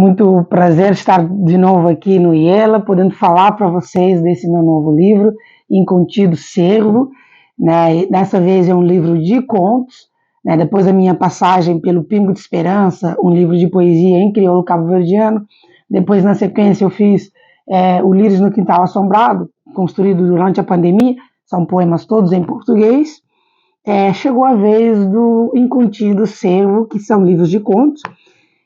muito prazer estar de novo aqui no IELA, podendo falar para vocês desse meu novo livro, Incontido Cervo, né? Dessa vez é um livro de contos, né? Depois da minha passagem pelo Pingo de Esperança, um livro de poesia em crioulo cabo-verdiano. Depois, na sequência, eu fiz o Lírios no Quintal Assombrado, construído durante a pandemia, são poemas todos em português. Chegou a vez do Incontido Cervo, que são livros de contos,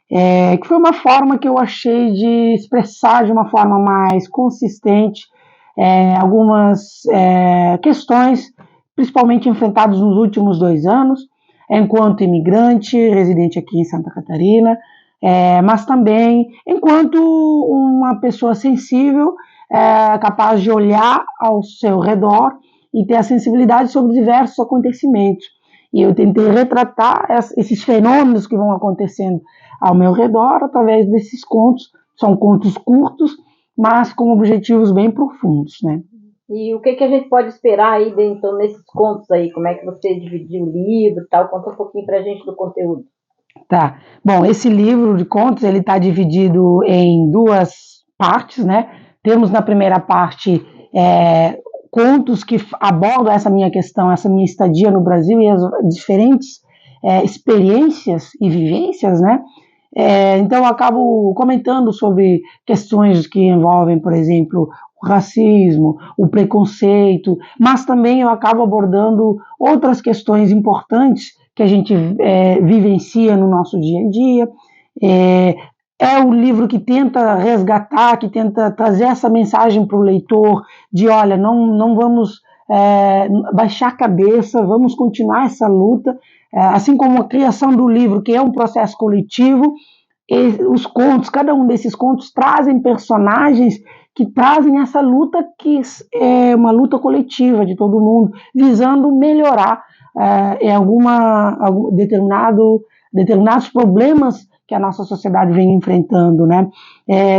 que foi uma forma que eu achei de expressar de uma forma mais consistente algumas questões, principalmente enfrentadas nos últimos 2 anos, enquanto imigrante, residente aqui em Santa Catarina, mas também enquanto uma pessoa sensível, capaz de olhar ao seu redor e ter a sensibilidade sobre diversos acontecimentos. E eu tentei retratar esses fenômenos que vão acontecendo ao meu redor através desses contos. São contos curtos, mas com objetivos bem profundos, né? E o que a gente pode esperar aí, então, nesses contos aí? Como é que você dividiu o livro e tal? Conta um pouquinho pra gente do conteúdo. Tá. Bom, esse livro de contos, ele está dividido em 2 partes, né? Temos na primeira parte contos que abordam essa minha questão, essa minha estadia no Brasil e as diferentes experiências e vivências, né? Então eu acabo comentando sobre questões que envolvem, por exemplo, o racismo, o preconceito, mas também eu acabo abordando outras questões importantes que a gente vivencia no nosso dia a dia. O livro que tenta resgatar, que tenta trazer essa mensagem para o leitor de, olha, não vamos baixar a cabeça, vamos continuar essa luta, assim como a criação do livro, que é um processo coletivo. Os contos, cada um desses contos trazem personagens que trazem essa luta, que é uma luta coletiva de todo mundo, visando melhorar determinados problemas que a nossa sociedade vem enfrentando, né?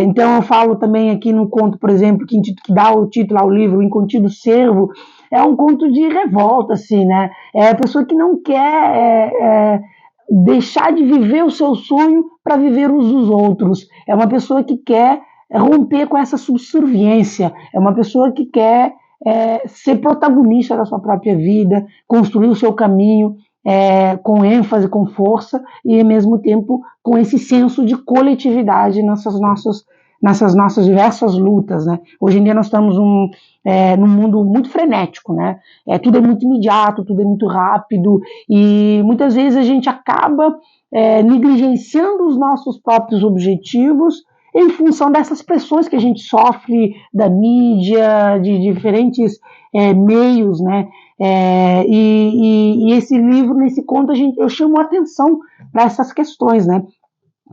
Então eu falo também aqui no conto, por exemplo, que dá o título ao livro, Incontido Cervo, é um conto de revolta, assim, né? É a pessoa que não quer deixar de viver o seu sonho para viver os dos outros. É uma pessoa que quer romper com essa subserviência. É uma pessoa que quer ser protagonista da sua própria vida, construir o seu caminho com ênfase, com força e, ao mesmo tempo, com esse senso de coletividade nessas nossas diversas lutas, né? Hoje em dia nós estamos num mundo muito frenético, né? Tudo é muito imediato, tudo é muito rápido e muitas vezes a gente acaba negligenciando os nossos próprios objetivos em função dessas pressões que a gente sofre da mídia, de diferentes meios, né? E esse livro, nesse conto, eu chamo a atenção para essas questões, né?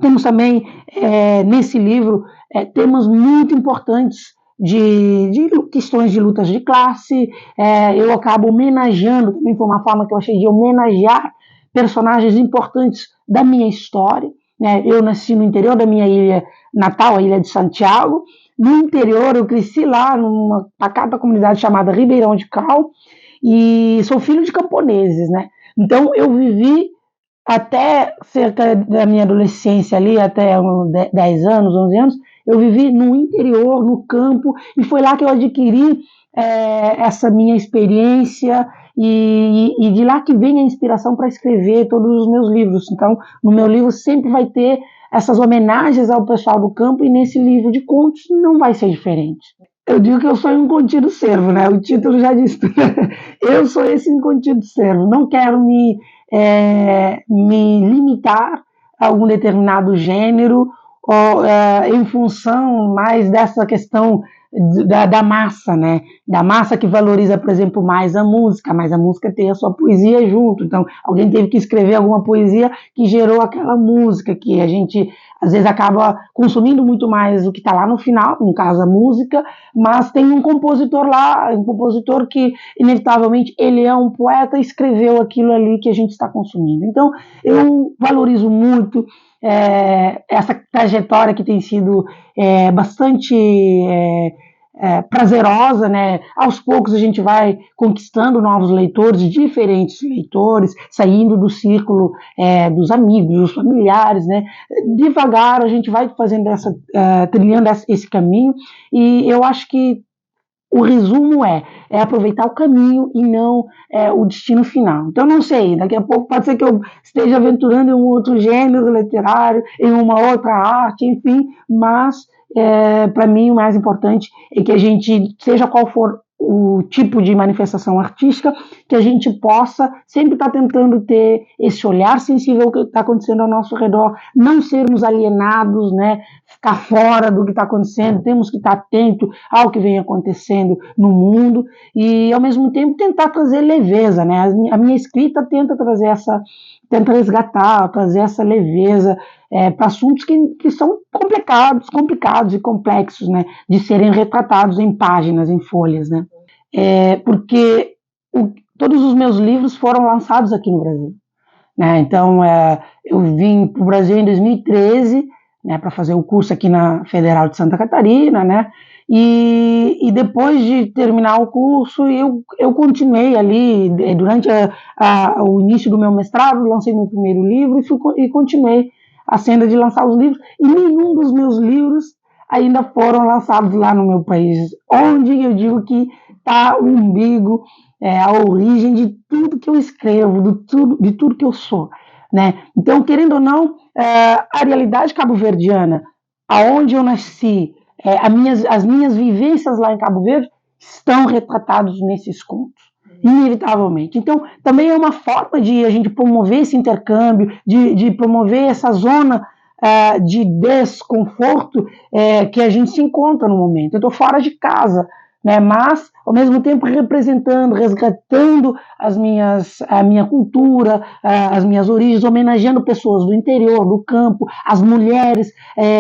Temos também, nesse livro, temas muito importantes de questões de lutas de classe. Eu acabo homenageando, também foi uma forma que eu achei de homenagear personagens importantes da minha história, né? Eu nasci no interior da minha ilha natal, a Ilha de Santiago. No interior, eu cresci lá numa pacata comunidade chamada Ribeirão de Cal, e sou filho de camponeses, né? Então eu vivi até cerca da minha adolescência ali, até uns 10 anos, 11 anos, eu vivi no interior, no campo, e foi lá que eu adquiri essa minha experiência, e de lá que vem a inspiração para escrever todos os meus livros. Então, no meu livro sempre vai ter essas homenagens ao pessoal do campo, e nesse livro de contos não vai ser diferente. Eu digo que eu sou um incontido cervo, né? O título já diz tudo. Eu sou esse incontido cervo. Não quero me limitar a algum determinado gênero ou em função mais dessa questão da massa, né? Da massa que valoriza, por exemplo, mais a música, mas a música tem a sua poesia junto. Então, alguém teve que escrever alguma poesia que gerou aquela música, que a gente, às vezes, acaba consumindo muito mais o que está lá no final, no caso, a música, mas tem um compositor lá, um compositor que, inevitavelmente, ele é um poeta e escreveu aquilo ali que a gente está consumindo. Então, eu valorizo muito essa trajetória que tem sido bastante prazerosa, né? Aos poucos a gente vai conquistando novos leitores, diferentes leitores, saindo do círculo dos amigos, dos familiares, né? Devagar a gente vai fazendo trilhando esse caminho, e eu acho que o resumo é aproveitar o caminho e não o destino final. Então, não sei, daqui a pouco pode ser que eu esteja aventurando em um outro gênero literário, em uma outra arte, enfim, mas para mim o mais importante é que a gente, seja qual for o tipo de manifestação artística, que a gente possa sempre estar tentando ter esse olhar sensível ao que está acontecendo ao nosso redor, não sermos alienados, né, ficar fora do que está acontecendo, temos que estar atento ao que vem acontecendo no mundo e, ao mesmo tempo, tentar trazer leveza, né? A minha escrita tenta resgatar, trazer essa leveza para assuntos que são complicados e complexos, né, de serem retratados em páginas, em folhas, né? Porque todos os meus livros foram lançados aqui no Brasil, né? Então, eu vim para o Brasil em 2013, né, para fazer o curso aqui na Federal de Santa Catarina, né? E depois de terminar o curso, eu continuei ali, durante o início do meu mestrado, lancei meu primeiro livro e continuei a senda de lançar os livros, e nenhum dos meus livros ainda foram lançados lá no meu país, onde eu digo que está o umbigo, a origem de tudo que eu escrevo, de tudo que eu sou, né? Então, querendo ou não, a realidade cabo-verdiana, aonde eu nasci, as minhas vivências lá em Cabo Verde estão retratados nesses contos, inevitavelmente. Então, também é uma forma de a gente promover esse intercâmbio, de promover essa zona de desconforto que a gente se encontra no momento. Eu estou fora de casa, né, mas, ao mesmo tempo, representando, resgatando a minha cultura, as minhas origens, homenageando pessoas do interior, do campo, as mulheres.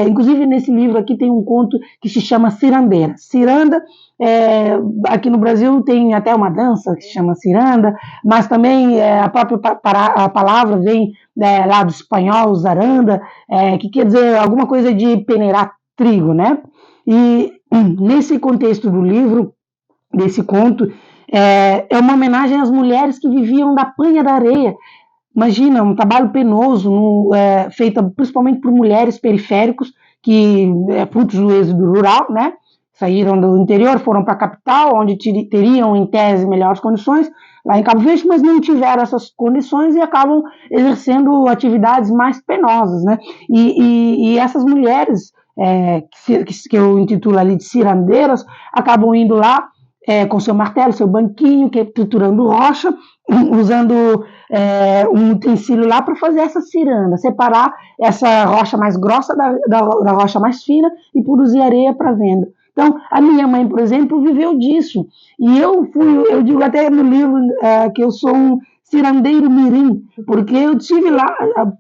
Inclusive, nesse livro aqui tem um conto que se chama Cirandeira. Ciranda, aqui no Brasil tem até uma dança que se chama ciranda, mas também a própria a palavra vem lá do espanhol, zaranda, que quer dizer alguma coisa de peneirar trigo, né? E nesse contexto do livro, desse conto, é uma homenagem às mulheres que viviam da panha da areia. Imagina, um trabalho penoso, feito principalmente por mulheres periféricos, que frutos do êxodo rural, né? Saíram do interior, foram para a capital, onde teriam, em tese, melhores condições, lá em Cabo Verde, mas não tiveram essas condições e acabam exercendo atividades mais penosas, né? E essas mulheres, que eu intitulo ali de cirandeiras, acabam indo lá com seu martelo, seu banquinho, triturando rocha, usando um utensílio lá para fazer essa ciranda, separar essa rocha mais grossa da rocha mais fina e produzir areia para venda. Então, a minha mãe, por exemplo, viveu disso. E eu digo até no livro que eu sou um cirandeiro mirim, porque eu tive lá,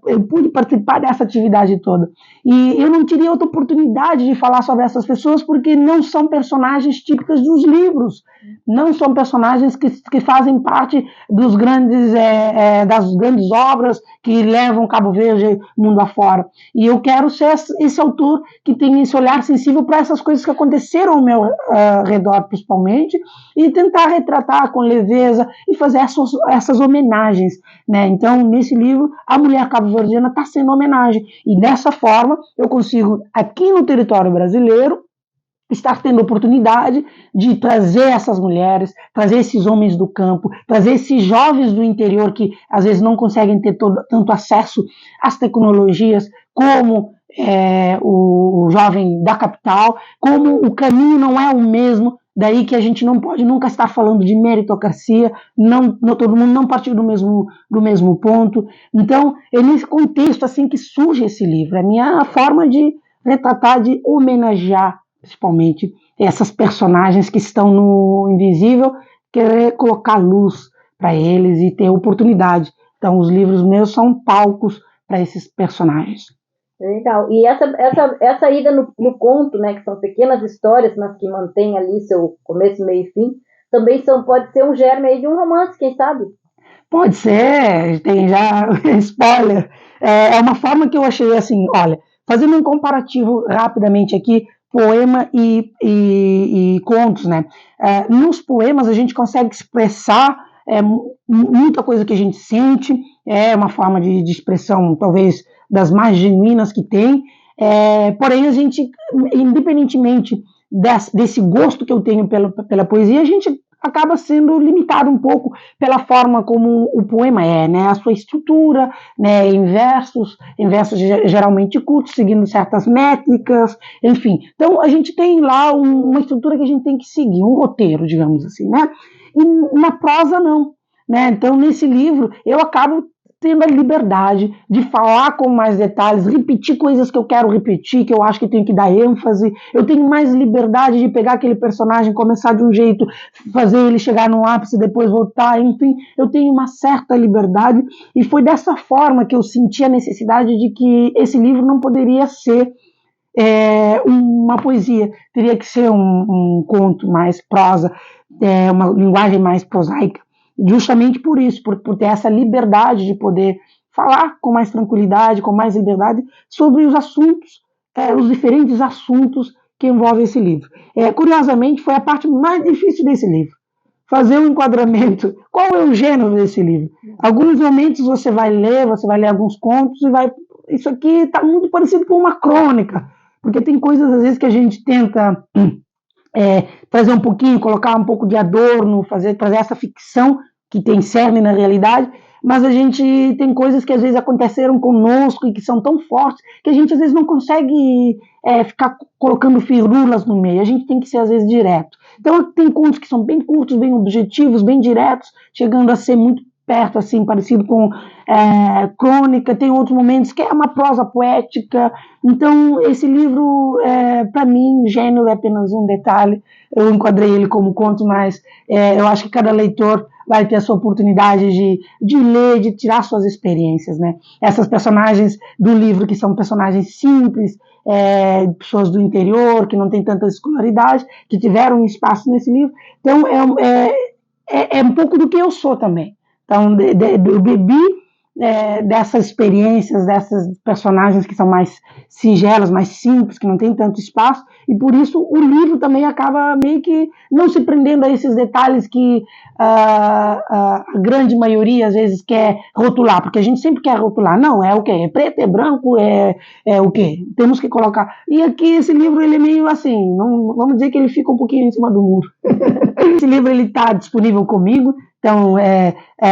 eu pude participar dessa atividade toda. E eu não teria outra oportunidade de falar sobre essas pessoas, porque não são personagens típicas dos livros, não são personagens que fazem parte das grandes obras que levam Cabo Verde mundo afora. E eu quero ser esse autor que tem esse olhar sensível para essas coisas que aconteceram ao meu redor, principalmente, e tentar retratar com leveza e fazer essas homenagens, né? Então, nesse livro, a mulher cabo-verdiana está sendo homenagem. E dessa forma, eu consigo, aqui no território brasileiro, estar tendo oportunidade de trazer essas mulheres, trazer esses homens do campo, trazer esses jovens do interior que às vezes não conseguem ter tanto acesso às tecnologias como o jovem da capital, como o caminho não é o mesmo. Daí que a gente não pode nunca estar falando de meritocracia, não todo mundo não partiu do mesmo ponto. Então, é nesse contexto assim que surge esse livro. É a minha forma de retratar, de homenagear, principalmente, essas personagens que estão no invisível, querer colocar luz para eles e ter oportunidade. Então, os livros meus são palcos para esses personagens. Legal. E essa ida no conto, né, que são pequenas histórias, mas que mantém ali seu começo, meio e fim, também pode ser um germe aí de um romance, quem sabe? Pode ser, tem já spoiler. É uma forma que eu achei assim, olha, fazendo um comparativo rapidamente aqui poema e contos, né? Nos poemas a gente consegue expressar muita coisa que a gente sente, é uma forma de expressão talvez das mais genuínas que tem, porém a gente, independentemente desse gosto que eu tenho pela poesia, a gente acaba sendo limitado um pouco pela forma como o poema né? A sua estrutura, né? Em versos geralmente curtos, seguindo certas métricas, enfim. Então, a gente tem lá uma estrutura que a gente tem que seguir, um roteiro, digamos assim, né? E na prosa, não. Né? Então, nesse livro, eu acabo tendo a liberdade de falar com mais detalhes, repetir coisas que eu quero repetir, que eu acho que tenho que dar ênfase. Eu tenho mais liberdade de pegar aquele personagem, começar de um jeito, fazer ele chegar no ápice, depois voltar, enfim, eu tenho uma certa liberdade, e foi dessa forma que eu senti a necessidade de que esse livro não poderia ser uma poesia, teria que ser um conto mais prosa, uma linguagem mais prosaica, justamente por isso, por ter essa liberdade de poder falar com mais tranquilidade, com mais liberdade sobre os assuntos, os diferentes assuntos que envolvem esse livro. Curiosamente, foi a parte mais difícil desse livro, fazer um enquadramento. Qual é o gênero desse livro? Alguns momentos você vai ler alguns contos e vai... Isso aqui está muito parecido com uma crônica, porque tem coisas, às vezes, que a gente tenta trazer um pouquinho, colocar um pouco de adorno, trazer essa ficção que tem cerne na realidade, mas a gente tem coisas que às vezes aconteceram conosco e que são tão fortes que a gente às vezes não consegue ficar colocando firulas no meio, a gente tem que ser às vezes direto. Então tem contos que são bem curtos, bem objetivos, bem diretos, chegando a ser muito perto, assim, parecido com crônica, tem outros momentos que é uma prosa poética. Então esse livro, para mim, gênero é apenas um detalhe, eu enquadrei ele como conto, mas eu acho que cada leitor vai ter a sua oportunidade de ler, de tirar suas experiências, né? Essas personagens do livro, que são personagens simples, pessoas do interior, que não têm tanta escolaridade, que tiveram um espaço nesse livro. Então, é um pouco do que eu sou também. Então, eu bebi dessas experiências, dessas personagens que são mais singelas, mais simples, que não tem tanto espaço, e por isso o livro também acaba meio que não se prendendo a esses detalhes que a grande maioria às vezes quer rotular, porque a gente sempre quer rotular. Não, é o quê? É preto, é branco, é o quê? Temos que colocar. E aqui esse livro, ele é meio assim, não, vamos dizer que ele fica um pouquinho em cima do muro. Esse livro está disponível comigo, então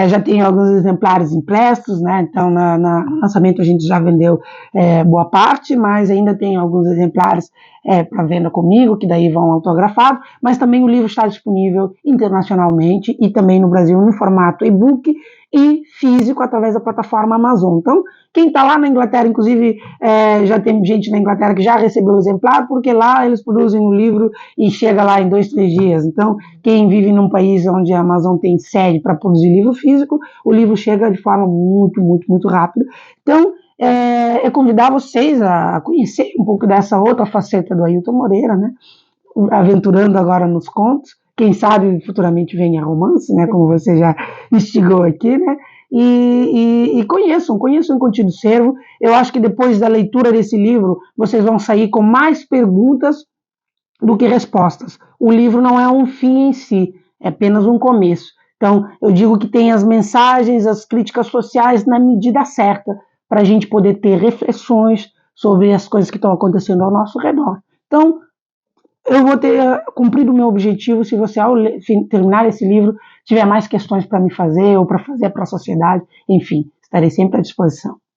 já tem alguns exemplares impressos, né? Então no lançamento a gente já vendeu boa parte, mas ainda tem alguns exemplares para venda comigo, que daí vão autografados, mas também o livro está disponível internacionalmente e também no Brasil no formato e-book e físico através da plataforma Amazon. Então, quem está lá na Inglaterra, inclusive já tem gente na Inglaterra que já recebeu o exemplar, porque lá eles produzem o livro e chega lá em 2, 3 dias. Então, quem vive num país onde a Amazon tem sede para produzir livro físico, o livro chega de forma muito, muito, muito rápida. Então, é convidar vocês a conhecer um pouco dessa outra faceta do Ailton Moreira, né? Aventurando agora nos contos, quem sabe futuramente venha romance, né? Como você já instigou aqui, né? E conheçam o Contido Cervo. Eu acho que depois da leitura desse livro, vocês vão sair com mais perguntas do que respostas. O livro não é um fim em si, é apenas um começo. Então, eu digo que tem as mensagens, as críticas sociais na medida certa, para a gente poder ter reflexões sobre as coisas que estão acontecendo ao nosso redor. Então, eu vou ter cumprido o meu objetivo se você, ao terminar esse livro, tiver mais questões para me fazer ou para fazer para a sociedade, enfim, estarei sempre à disposição.